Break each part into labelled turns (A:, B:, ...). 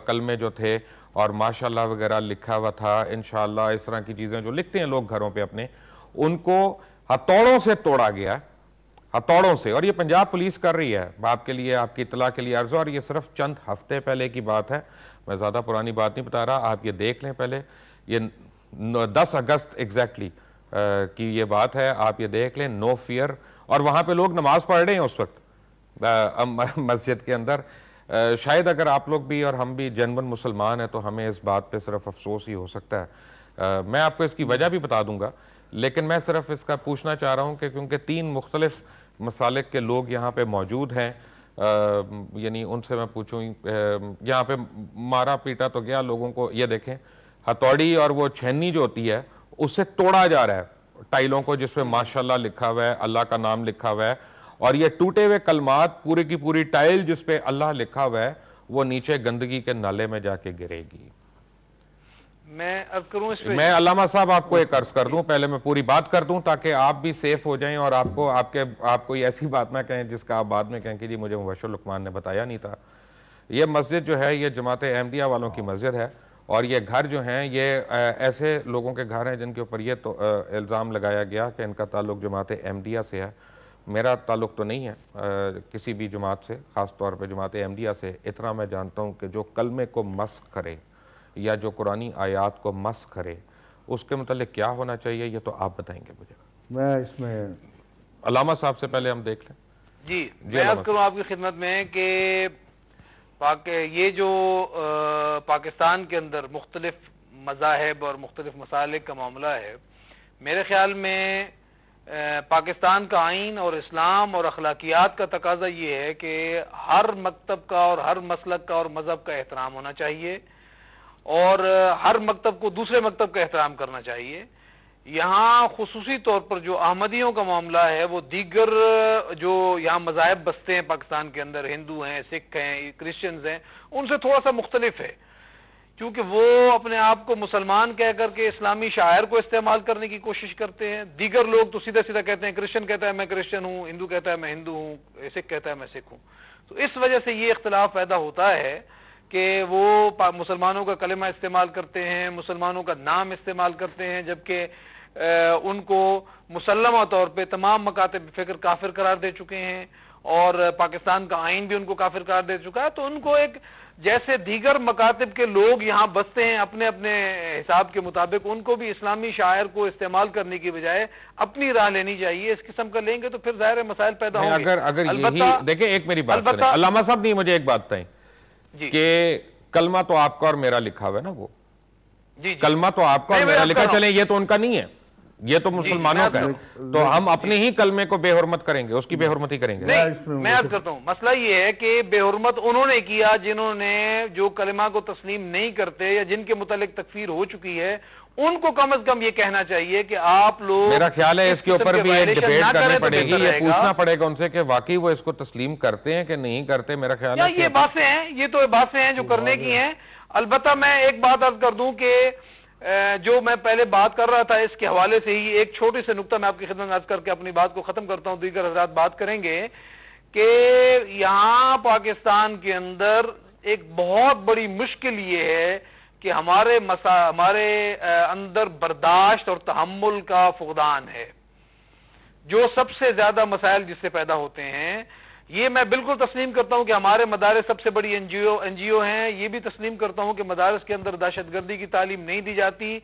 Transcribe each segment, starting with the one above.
A: کلمے جو تھے اور ماشاءاللہ وغیرہ لکھا ہوا تھا، انشاءاللہ اس طرح کی چیزیں جو لکھتے ہیں لوگ گھروں پہ اپنے، ان کو ہتھوڑوں سے توڑا گیا، ہتھوڑوں سے. اور یہ پنجاب پولیس کر رہی ہے. آپ کے لیے، آپ کی اطلاع کے لیے عرض ہے، اور یہ صرف چند ہفتے پہلے کی بات ہے، میں زیادہ پرانی بات نہیں بتا رہا. آپ یہ دیکھ لیں پہلے، یہ 10 اگست ایگزیکٹلی کی یہ بات ہے. آپ یہ دیکھ لیں، نو فیئر. اور وہاں پہ لوگ نماز پڑھ رہے ہیں اس وقت مسجد کے اندر. شاید اگر آپ لوگ بھی اور ہم بھی جنون مسلمان ہیں تو ہمیں اس بات پہ صرف افسوس ہی ہو سکتا ہے. میں آپ کو اس کی وجہ بھی بتا دوں گا، لیکن میں صرف اس کا پوچھنا چاہ رہا ہوں کہ کیونکہ 3 مختلف مسالک کے لوگ یہاں پہ موجود ہیں، یعنی ان سے میں پوچھوں، یہاں پہ مارا پیٹا تو گیا لوگوں کو. یہ دیکھیں، ہتھوڑی اور وہ چھینی جو ہوتی ہے اسے توڑا جا رہا ہے ٹائلوں کو، جس پہ ماشاءاللہ لکھا ہوا ہے، اللہ کا نام لکھا ہوا ہے. اور یہ ٹوٹے ہوئے کلمات، پورے کی پوری ٹائل جس پہ اللہ لکھا ہوا ہے، وہ نیچے گندگی کے نالے میں جا کے گرے گی.
B: میں عرض کروں اس پہ،
A: میں علامہ صاحب آپ کو ایک عرض کر دوں، پہلے میں پوری بات کر دوں تاکہ آپ بھی سیف ہو جائیں، اور آپ کوئی ایسی بات نہ کہیں جس کا آپ بعد میں کہیں کہ جی مجھے مبشر لقمان نے بتایا نہیں تھا. یہ مسجد جو ہے یہ جماعت احمدیہ والوں کی مسجد ہے، اور یہ گھر جو ہیں یہ ایسے لوگوں کے گھر ہیں جن کے اوپر یہ الزام لگایا گیا کہ ان کا تعلق جماعت احمدیہ سے ہے. میرا تعلق تو نہیں ہے کسی بھی جماعت سے، خاص طور پہ جماعت احمدیہ سے. اتنا میں جانتا ہوں کہ جو کلمے کو مسخ کرے یا جو قرآنی آیات کو مسخ کرے، اس کے متعلق کیا ہونا چاہیے یہ تو آپ بتائیں گے مجھے.
C: میں اس میں
A: علامہ صاحب سے پہلے ہم دیکھ لیں.
B: جی میں عرض کروں آپ کی خدمت میں کہ یہ جو پاکستان کے اندر مختلف مذاہب اور مختلف مسالک کا معاملہ ہے، میرے خیال میں پاکستان کا آئین اور اسلام اور اخلاقیات کا تقاضا یہ ہے کہ ہر مکتب کا اور ہر مسلک کا اور مذہب کا احترام ہونا چاہیے، اور ہر مکتب کو دوسرے مکتب کا احترام کرنا چاہیے. یہاں خصوصی طور پر جو احمدیوں کا معاملہ ہے، وہ دیگر جو یہاں مذاہب بستے ہیں پاکستان کے اندر، ہندو ہیں، سکھ ہیں، کرسچنز ہیں، ان سے تھوڑا سا مختلف ہے، کیونکہ وہ اپنے آپ کو مسلمان کہہ کر کے اسلامی شاعر کو استعمال کرنے کی کوشش کرتے ہیں. دیگر لوگ تو سیدھا سیدھا کہتے ہیں، کرسچن کہتا ہے میں کرسچن ہوں، ہندو کہتا ہے میں ہندو ہوں، سکھ کہتا ہے میں سکھ ہوں. تو اس وجہ سے یہ اختلاف پیدا ہوتا ہے کہ وہ مسلمانوں کا کلمہ استعمال کرتے ہیں، مسلمانوں کا نام استعمال کرتے ہیں، جبکہ ان کو مسلمہ طور پہ تمام مکاتب فکر کافر قرار دے چکے ہیں، اور پاکستان کا آئین بھی ان کو کافر قرار دے چکا ہے. تو ان کو ایک جیسے دیگر مکاتب کے لوگ یہاں بستے ہیں اپنے اپنے حساب کے مطابق، ان کو بھی اسلامی شاعر کو استعمال کرنے کی بجائے اپنی راہ لینی چاہیے. اس قسم کا لیں گے تو پھر ظاہر مسائل پیدا ہوں گے.
A: اگر یہی دیکھیں، ایک میری بات سنیں علامہ صاحب، نہیں مجھے ایک بات بتائیں کہ کلمہ تو آپ کا اور میرا لکھا ہوا ہے نا، وہ کلمہ تو آپ کا اور میرا لکھا، چلیں یہ تو ان کا نہیں ہے، یہ تو مسلمانوں کا ہے، تو ہم اپنے ہی کلمے کو بے حرمت کریں گے، اس کی بے حرمتی کریں گے.
B: میں عرض کرتا ہوں، مسئلہ یہ ہے کہ بے حرمت انہوں نے کیا جنہوں نے جو کلمہ کو تسلیم نہیں کرتے یا جن کے متعلق تکفیر ہو چکی ہے. ان کو کم از کم یہ کہنا چاہیے کہ آپ لوگ،
A: میرا خیال ہے اس کے اوپر بھی ایک ڈیبیٹ کرنی پڑے گی، یہ پوچھنا پڑے گا ان سے کہ واقعی وہ اس کو تسلیم کرتے ہیں کہ نہیں کرتے. میرا خیال ہے
B: یہ باتیں ہیں، یہ تو باتیں ہیں جو کرنے کی ہیں. البتہ میں ایک بات عرض کر دوں کہ جو میں پہلے بات کر رہا تھا اس کے حوالے سے ہی ایک چھوٹی سے نقطہ میں آپ کی خدمت میں عرض کر کے اپنی بات کو ختم کرتا ہوں، دیگر حضرات بات کریں گے. کہ یہاں پاکستان کے اندر ایک بہت بڑی مشکل یہ ہے کہ ہمارے اندر برداشت اور تحمل کا فقدان ہے. جو سب سے زیادہ مسائل جس سے پیدا ہوتے ہیں، یہ میں بالکل تسلیم کرتا ہوں کہ ہمارے مدارس سب سے بڑی این جی او ہیں. یہ بھی تسلیم کرتا ہوں کہ مدارس کے اندر دہشت گردی کی تعلیم نہیں دی جاتی.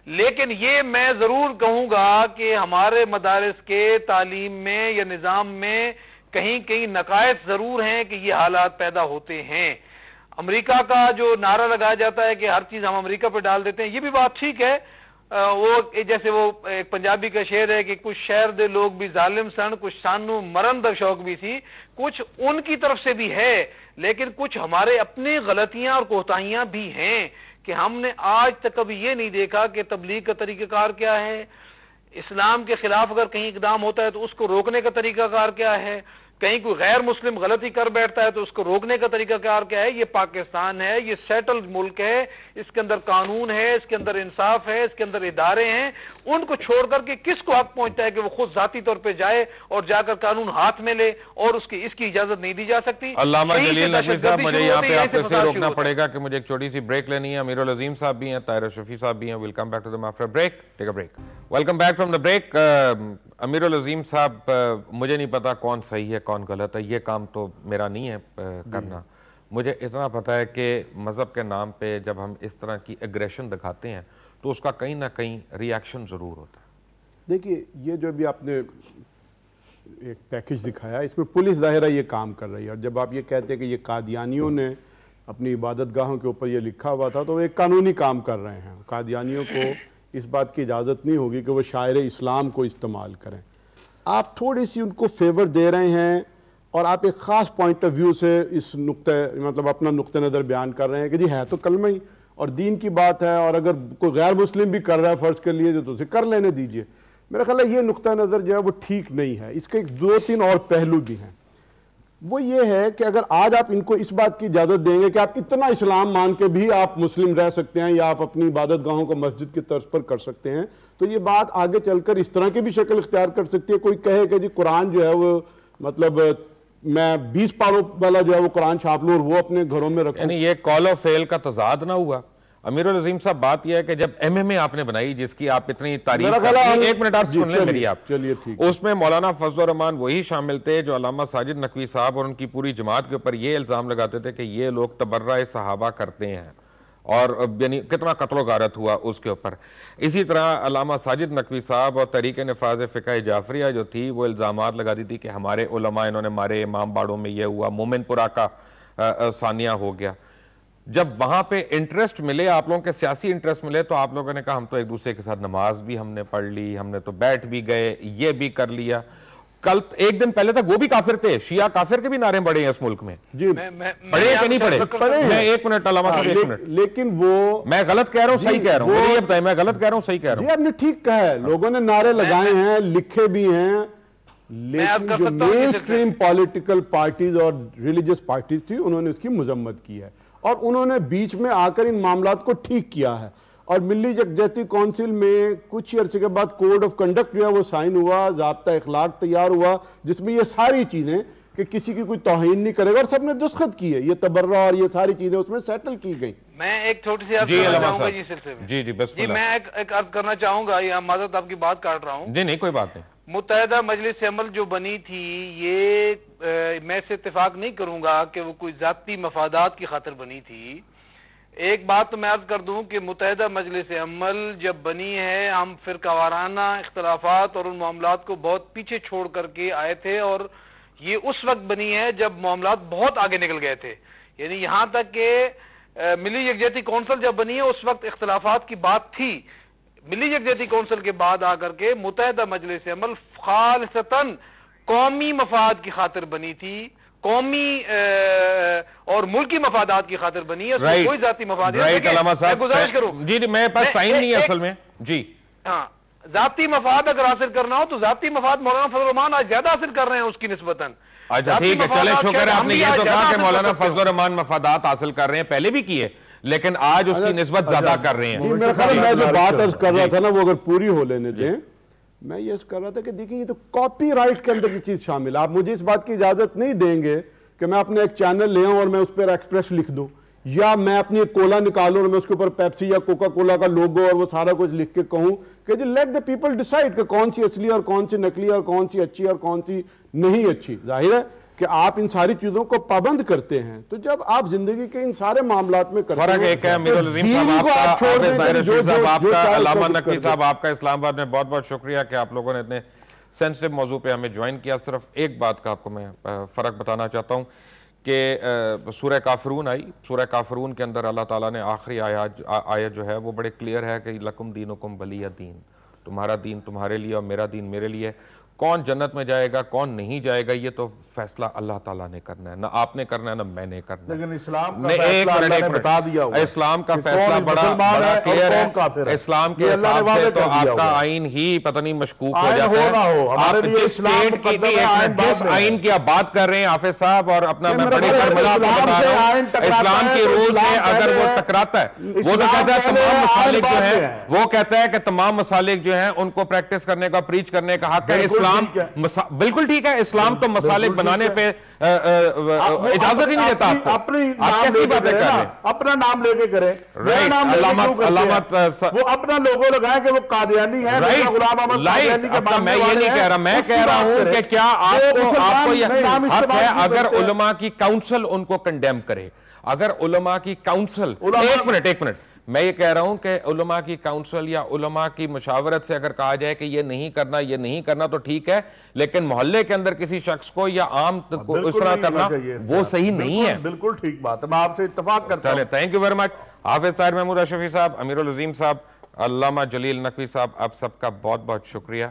B: لیکن یہ میں ضرور کہوں گا کہ ہمارے مدارس کے تعلیم میں یا نظام میں کہیں کہیں نقائص ضرور ہیں کہ یہ حالات پیدا ہوتے ہیں. امریکہ کا جو نعرہ لگایا جاتا ہے کہ ہر چیز ہم امریکہ پہ ڈال دیتے ہیں، یہ بھی بات ٹھیک ہے. وہ جیسے وہ ایک پنجابی کا شعر ہے کہ کچھ شہر دے لوگ بھی ظالم سن، کچھ سانو مرن دا شوق بھی سی. کچھ ان کی طرف سے بھی ہے، لیکن کچھ ہمارے اپنی غلطیاں اور کوتاہیاں بھی ہیں کہ ہم نے آج تک کبھی یہ نہیں دیکھا کہ تبلیغ کا طریقہ کار کیا ہے، اسلام کے خلاف اگر کہیں اقدام ہوتا ہے تو اس کو روکنے کا طریقہ کار کیا ہے. کہیں کوئی غیر مسلم غلطی کر بیٹھتا ہے تو اس کو روکنے کا طریقہ کار کیا ہے؟ یہ پاکستان ہے، یہ سیٹلڈ ملک ہے، اس کے اندر قانون ہے، اس کے اندر انصاف ہے، اس کے اندر ادارے ہیں. ان کو چھوڑ کر کے کس کو حق پہنچتا ہے کہ وہ خود ذاتی طور پہ جائے اور جا کر قانون ہاتھ میں لے؟ اور اس کی اجازت نہیں دی جا سکتی.
A: علامہ جلیل نقوی صاحب، مجھے یہاں پہ آپ کو روکنا پڑے گا کہ مجھے ایک چھوٹی سی بریک لینی ہے. امیر العظیم صاحب بھی ہیں، طاہر شفیع صاحب بھی ہیں. Welcome back to them after break. Take a break. Welcome back from the break. Amir Al Azeem sahab, مجھے نہیں پتا کون صحیح ہے کون غلط ہے، یہ کام تو میرا نہیں ہے کرنا. مجھے اتنا پتا ہے کہ مذہب کے نام پہ جب ہم اس طرح کی ایگریشن دکھاتے ہیں تو اس کا کہیں نہ کہیں ری ایکشن ضرور ہوتا ہے.
C: دیکھیے، یہ جو بھی آپ نے ایک پیکج دکھایا، اس میں پولیس ظاہرہ یہ کام کر رہی ہے. اور جب آپ یہ کہتے ہیں کہ یہ قادیانیوں نے اپنی عبادت گاہوں کے اوپر یہ لکھا ہوا تھا تو وہ ایک قانونی کام کر رہے ہیں. قادیانیوں کو اس بات کی اجازت نہیں ہوگی کہ وہ شاعر اسلام کو استعمال کریں. آپ تھوڑی سی ان کو فیور دے رہے ہیں اور آپ ایک خاص پوائنٹ آف ویو سے اس مطلب اپنا نقطہ نظر بیان کر رہے ہیں کہ جی ہے تو کلمہ ہی اور دین کی بات ہے، اور اگر کوئی غیر مسلم بھی کر رہا ہے فرض کر لیے تو اسے کر لینے دیجئے. میرا خیال ہے یہ نقطہ نظر جو ہے وہ ٹھیک نہیں ہے. اس کے ایک دو تین اور پہلو بھی ہیں. وہ یہ ہے کہ اگر آج آپ ان کو اس بات کی اجازت دیں گے کہ آپ اتنا اسلام مان کے بھی آپ مسلم رہ سکتے ہیں یا آپ اپنی عبادت گاہوں کو مسجد کی طرز پر کر سکتے ہیں، تو یہ بات آگے چل کر اس طرح کی بھی شکل اختیار کر سکتی ہے. کوئی کہے کہ جی قرآن جو ہے وہ مطلب میں 20 پاروں والا جو ہے وہ قرآن چھاپ لوں اور وہ اپنے گھروں میں رکھوں.
A: یعنی یہ کال آف فیل کا تضاد نہ ہوا. امیر العظیم صاحب، بات یہ ہے کہ جب ایم ایم اے آپ نے بنائی جس کی آپ اتنی تعریف کرتے ہیں، ایک منٹ آپ سن لیں میری آپ، اس میں مولانا فضل الرحمان وہی شامل تھے جو علامہ ساجد نقوی صاحب اور ان کی پوری جماعت کے اوپر یہ الزام لگاتے تھے کہ یہ لوگ تبرع صحابہ کرتے ہیں، اور یعنی کتنا قتل و غارت ہوا اس کے اوپر. اسی طرح علامہ ساجد نقوی صاحب اور تحریک نفاذ فقہ جعفریہ جو تھی وہ الزامات لگاتی تھی کہ ہمارے علماء انہوں نے مارے، امام باڑوں میں یہ ہوا، مومن پورہ کا ثانیہ ہو گیا. جب وہاں پہ انٹرسٹ ملے، آپ لوگوں کے سیاسی انٹرسٹ ملے، تو آپ لوگوں نے کہا ہم تو ایک دوسرے کے ساتھ نماز بھی ہم نے پڑھ لی، ہم نے تو بیٹھ بھی گئے، یہ بھی کر لیا. کل ایک دن پہلے تک وہ بھی کافر تھے، شیعہ کافر کے بھی نعرے بڑھے ہیں اس ملک میں.
C: جی
A: پڑھے کہ نہیں پڑھے؟ میں ایک منٹ علامہ صاحب، ایک منٹ.
C: لیکن وہ
A: میں غلط کہہ رہا ہوں صحیح کہہ رہا ہوں؟ مجھے یہ بتائیں میں غلط کہہ رہا ہوں صحیح کہہ رہا ہوں؟
C: جی آپ نے ٹھیک کہا ہے، لوگوں نے نعرے لگائے ہیں، لکھے بھی ہیں، لیکن جو مین سٹریم پولیٹیکل پارٹیز اور ریلیجس پارٹیز تھی انہوں نے اس کی مذمت کی ہے اور انہوں نے بیچ میں آ کر ان معاملات کو ٹھیک کیا ہے. اور ملی یکجہتی کونسل میں کچھ ہی عرصے کے بعد کوڈ آف کنڈکٹ جو ہے وہ سائن ہوا، ضابطہ اخلاق تیار ہوا، جس میں یہ ساری چیزیں کہ کسی کی کوئی توہین نہیں کرے گا، اور سب نے دستخط کی ہے. یہ تبرع اور یہ ساری چیزیں اس میں سیٹل کی گئی.
B: میں ایک چھوٹی سی عرض کرنا چاہوں گا جی سلسلے میں.
A: جی
B: میں ایک عرض کرنا چاہوں گا، یہ معذرت آپ کی بات کاٹ رہا ہوں.
A: جی نہیں کوئی بات نہیں.
B: متحدہ مجلس عمل جو بنی تھی، یہ میں سے اتفاق نہیں کروں گا کہ وہ کوئی ذاتی مفادات کی خاطر بنی تھی. ایک بات تو میں عرض کر دوں کہ متحدہ مجلس عمل جب بنی ہے، ہم فرقہ وارانہ اختلافات اور ان معاملات کو بہت پیچھے چھوڑ کر کے آئے تھے، اور یہ اس وقت بنی ہے جب معاملات بہت آگے نکل گئے تھے. یعنی یہاں تک کہ ملی یکجہتی کونسل جب بنی ہے اس وقت اختلافات کی بات تھی. ملی یکجہتی کونسل کے بعد آ کر کے متحدہ مجلس عمل خالصتاً قومی مفاد کی خاطر بنی تھی، قومی اور ملکی مفادات کی خاطر بنی ہے. کوئی ذاتی مفاد
A: میں گزارش کروں جی میرے پاس ٹائم نہیں ہے اصل میں. جی ہاں،
B: ذاتی مفاد اگر حاصل کرنا ہو تو ذاتی مفاد مولانا فضل الرحمان آج زیادہ حاصل کر رہے ہیں اس کی نسبتاً.
A: اچھا ٹھیک ہے، چلے شکر ہے آپ نے یہ تو کہا کہ مولانا فضل الرحمان مفادات حاصل کر رہے ہیں، پہلے بھی کیے لیکن آج اس کی نسبت زیادہ کر رہے ہیں.
C: میرا خیال میں جو بات عرض کر رہا تھا نا وہ اگر پوری ہو لینے دیں. میں یہ کر رہا تھا کہ دیکھیں یہ تو کاپی رائٹ کے اندر کی چیز شامل ہے. آپ مجھے اس بات کی اجازت نہیں دیں گے کہ میں اپنے ایک چینل لے آؤں اور میں اس پر ایکسپریس لکھ دوں، یا میں اپنی ایک کولا نکالوں اور میں اس کے اوپر پیپسی یا کوکا کولا کا لوگو اور وہ سارا کچھ لکھ کے کہوں کہ جی لیٹ دا پیپل ڈیسائیڈ کہ کون سی اصلی اور کون سی نقلی اور کون سی اچھی اور کون سی نہیں اچھی. ظاہر ہے کہ آپ ان ساری چیزوں کو پابند کرتے ہیں، تو جب آپ زندگی کے ان سارے معاملات میں کرتے ہیں،
A: فرق ایک ہے امیر العظیم صاحب آپ کا، طاہر شفیع صاحب آپ کا، علامہ نقوی صاحب آپ کا، اسلام آباد میں بہت بہت شکریہ کہ آپ لوگوں نے اتنے سینسٹیو موضوع پہ ہمیں جوائن کیا. صرف ایک بات کا آپ کو میں فرق بتانا چاہتا ہوں کہ سورہ کافرون آئی، سورہ کافرون کے اندر اللہ تعالیٰ نے آخری آیت جو ہے وہ بڑے کلیئر ہے کہ لکم دینکم ولی دین، تمہارا دین تمہارے لیے اور میرا دین میرے لیے. کون جنت میں جائے گا کون نہیں جائے گا یہ تو فیصلہ اللہ تعالیٰ نے کرنا ہے، نہ آپ نے کرنا ہے نہ میں نے کرنا ہے.
D: لیکن اسلام کا فیصلہ اللہ نے بتا دیا ہوا ہے.
A: اسلام کا فیصلہ بڑا کلیئر ہے. اسلام کے حساب سے تو آپ کا آئین ہی پتہ نہیں مشکوک ہو جاتا ہے. جس آئین کی آپ بات کر رہے ہیں حافظ صاحب، اور اپنا میں بڑی پر ملاب بتا رہا ہوں، اسلام کے رول سے اگر وہ ٹکراتا ہے، وہ تو کہتا ہے تمام مسالک جو ہیں، وہ کہتا ہے کہ تمام مسالک جو ہیں ان کو پریکٹس کرنے کا، پریچ کرنے کا حق ہے. اسلام بالکل ٹھیک ہے، اسلام تو مسالک بنانے پہ اجازت ہی نہیں دیتا آپ کو. آپ کیسی باتیں کر رہے ہیں؟
D: اپنا نام لے کے کریں، علامت وہ اپنا لوگو لگائیں کہ وہ قادیانی ہے.
A: میں یہ نہیں کہہ رہا، میں کہہ رہا ہوں کہ کیا آپ کو یہ حق ہے اگر علماء کی کاؤنسل ان کو کنڈیم کرے، اگر علماء کی کاؤنسل ایک منٹ میں یہ کہہ رہا ہوں کہ علماء کی کاؤنسل یا علماء کی مشاورت سے اگر کہا جائے کہ یہ نہیں کرنا تو ٹھیک ہے، لیکن محلے کے اندر کسی شخص کو یا عام کو اس طرح کرنا وہ صحیح نہیں ہے.
D: بالکل ٹھیک بات ہے، میں آپ سے اتفاق کرتا ہوں.
A: Thank you very much. حافظ طاہر محمود اشرفی صاحب، امیر العظیم صاحب، علامہ جلیل نقوی صاحب، آپ سب کا بہت بہت شکریہ.